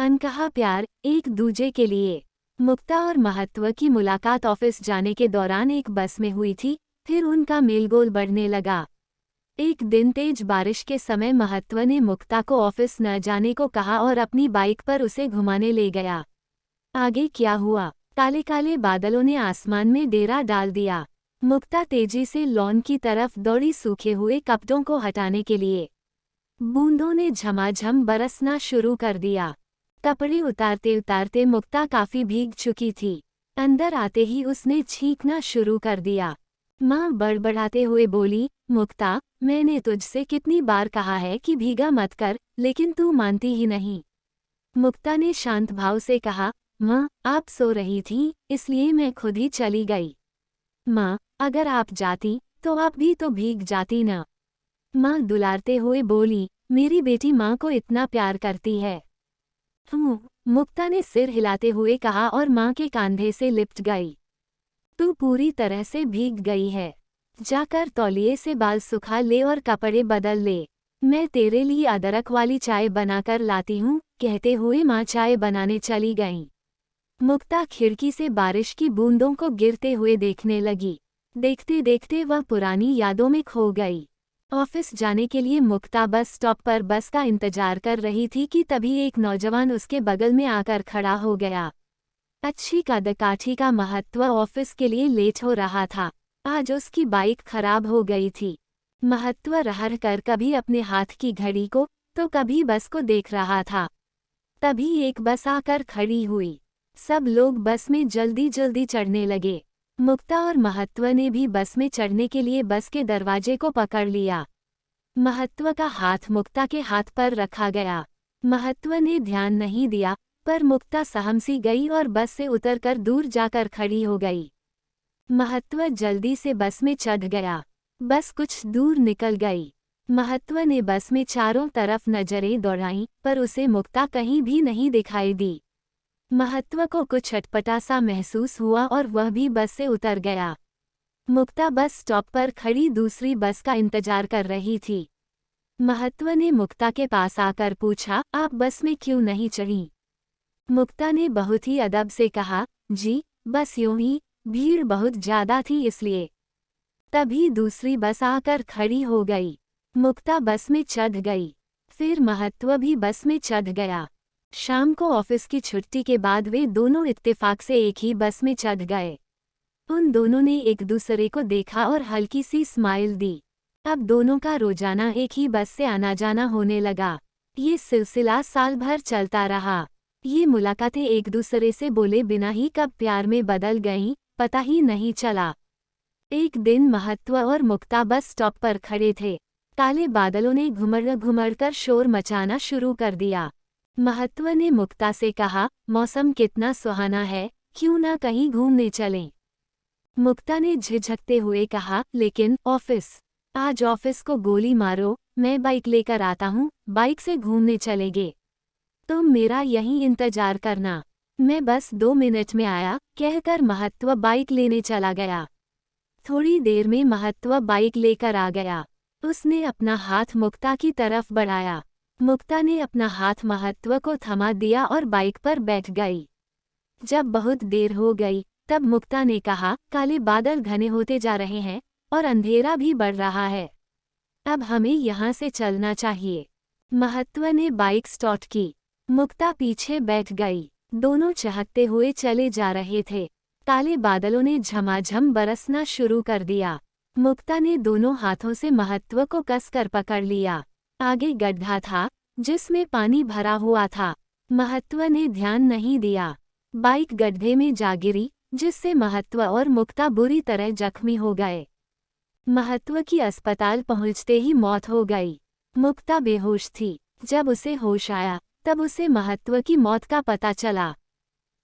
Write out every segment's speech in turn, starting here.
अनकहा प्यार एक दूजे के लिए। मुक्ता और महत्व की मुलाकात ऑफिस जाने के दौरान एक बस में हुई थी। फिर उनका मेलगोल बढ़ने लगा। एक दिन तेज बारिश के समय महत्व ने मुक्ता को ऑफिस न जाने को कहा और अपनी बाइक पर उसे घुमाने ले गया। आगे क्या हुआ? काले काले बादलों ने आसमान में डेरा डाल दिया। मुक्ता तेजी से लॉन की तरफ दौड़ी, सूखे हुए कपड़ों को हटाने के लिए। बूंदों ने झमाझम बरसना शुरू कर दिया। कपड़े उतारते उतारते मुक्ता काफी भीग चुकी थी। अंदर आते ही उसने छींकना शुरू कर दिया। माँ बड़बड़ाते हुए बोली, मुक्ता, मैंने तुझसे कितनी बार कहा है कि भीगा मत कर, लेकिन तू मानती ही नहीं। मुक्ता ने शांत भाव से कहा, माँ, आप सो रही थी, इसलिए मैं खुद ही चली गई। माँ, अगर आप जाती तो आप भी तो भीग जाती न। माँ दुलारते हुए बोली, मेरी बेटी माँ को इतना प्यार करती है। मुक्ता ने सिर हिलाते हुए कहा और माँ के कंधे से लिपट गई। तू पूरी तरह से भीग गई है। जाकर तौलिए से बाल सुखा ले और कपड़े बदल ले। मैं तेरे लिए अदरक वाली चाय बनाकर लाती हूँ, कहते हुए माँ चाय बनाने चली गईं। मुक्ता खिड़की से बारिश की बूंदों को गिरते हुए देखने लगी। देखते देखते वह पुरानी यादों में खो गई। ऑफिस जाने के लिए मुक्ता बस स्टॉप पर बस का इंतजार कर रही थी कि तभी एक नौजवान उसके बगल में आकर खड़ा हो गया। अच्छी कदकाठी का महत्व ऑफिस के लिए लेट हो रहा था। आज उसकी बाइक खराब हो गई थी। महत्व रह कर कभी अपने हाथ की घड़ी को तो कभी बस को देख रहा था। तभी एक बस आकर खड़ी हुई। सब लोग बस में जल्दी जल्दी चढ़ने लगे। मुक्ता और महत्व ने भी बस में चढ़ने के लिए बस के दरवाजे को पकड़ लिया। महत्व का हाथ मुक्ता के हाथ पर रखा गया। महत्व ने ध्यान नहीं दिया, पर मुक्ता सहम-सी गई और बस से उतरकर दूर जाकर खड़ी हो गई। महत्व जल्दी से बस में चढ़ गया। बस कुछ दूर निकल गई। महत्व ने बस में चारों तरफ नजरें दौड़ाईं, पर उसे मुक्ता कहीं भी नहीं दिखाई दी। महत्व को कुछ अटपटा सा महसूस हुआ और वह भी बस से उतर गया। मुक्ता बस स्टॉप पर खड़ी दूसरी बस का इंतजार कर रही थी। महत्व ने मुक्ता के पास आकर पूछा, आप बस में क्यों नहीं चढ़ी? मुक्ता ने बहुत ही अदब से कहा, जी, बस यूं ही, भीड़ बहुत ज्यादा थी इसलिए। तभी दूसरी बस आकर खड़ी हो गई। मुक्ता बस में चढ़ गई। फिर महत्व भी बस में चढ़ गया। शाम को ऑफिस की छुट्टी के बाद वे दोनों इत्तेफाक से एक ही बस में चढ़ गए। उन दोनों ने एक दूसरे को देखा और हल्की सी स्माइल दी। अब दोनों का रोजाना एक ही बस से आना जाना होने लगा। ये सिलसिला साल भर चलता रहा। ये मुलाकातें एक दूसरे से बोले बिना ही कब प्यार में बदल गईं, पता ही नहीं चला। एक दिन महत्व और मुक्ता बस स्टॉप पर खड़े थे। काले बादलों ने घुमड़ घुमड़ कर शोर मचाना शुरू कर दिया। महत्व ने मुक्ता से कहा, मौसम कितना सुहाना है, क्यों ना कहीं घूमने चलें? मुक्ता ने झिझकते हुए कहा, लेकिन ऑफिस, आज ऑफिस को गोली मारो, मैं बाइक लेकर आता हूँ, बाइक से घूमने चलेंगे। तुम मेरा यहीं इंतजार करना, मैं बस 2 मिनट में आया, कहकर महत्व बाइक लेने चला गया। थोड़ी देर में महत्व बाइक लेकर आ गया। उसने अपना हाथ मुक्ता की तरफ बढ़ाया। मुक्ता ने अपना हाथ महत्व को थमा दिया और बाइक पर बैठ गई। जब बहुत देर हो गई, तब मुक्ता ने कहा, काले बादल घने होते जा रहे हैं और अंधेरा भी बढ़ रहा है। अब हमें यहाँ से चलना चाहिए। महत्व ने बाइक स्टार्ट की। मुक्ता पीछे बैठ गई। दोनों चहकते हुए चले जा रहे थे। काले बादलों ने झमाझम बरसना शुरू कर दिया। मुक्ता ने दोनों हाथों से महत्व को कसकर पकड़ लिया। आगे गड्ढा था, जिसमें पानी भरा हुआ था। महत्व ने ध्यान नहीं दिया। बाइक गड्ढे में जा गिरी, जिससे महत्व और मुक्ता बुरी तरह जख्मी हो गए। महत्व की अस्पताल पहुंचते ही मौत हो गई। मुक्ता बेहोश थी। जब उसे होश आया, तब उसे महत्व की मौत का पता चला।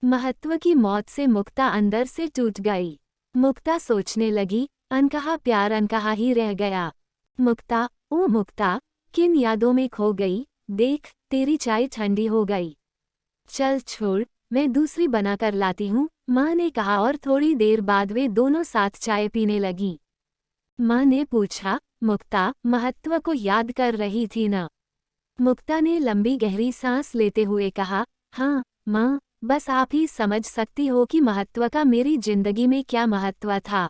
महत्व की मौत से मुक्ता अंदर से टूट गई। मुक्ता सोचने लगी, अनकहा प्यार अनकहा ही रह गया। मुक्ता, ओ मुक्ता, किन यादों में खो गई? देख, तेरी चाय ठंडी हो गई। चल छोड़, मैं दूसरी बनाकर लाती हूँ, माँ ने कहा और थोड़ी देर बाद वे दोनों साथ चाय पीने लगी। माँ ने पूछा, मुक्ता, महत्व को याद कर रही थी न? मुक्ता ने लंबी गहरी सांस लेते हुए कहा, हाँ माँ, बस आप ही समझ सकती हो कि महत्व का मेरी जिंदगी में क्या महत्व था।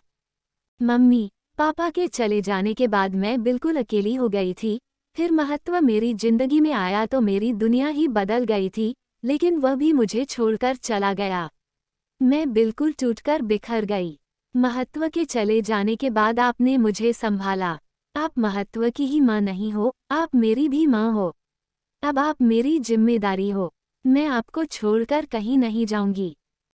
मम्मी, पापा के चले जाने के बाद मैं बिल्कुल अकेली हो गई थी। फिर महत्व मेरी जिंदगी में आया तो मेरी दुनिया ही बदल गई थी, लेकिन वह भी मुझे छोड़कर चला गया। मैं बिल्कुल टूटकर बिखर गई। महत्व के चले जाने के बाद आपने मुझे संभाला। आप महत्व की ही माँ नहीं हो, आप मेरी भी माँ हो। अब आप मेरी जिम्मेदारी हो। मैं आपको छोड़कर कहीं नहीं जाऊंगी।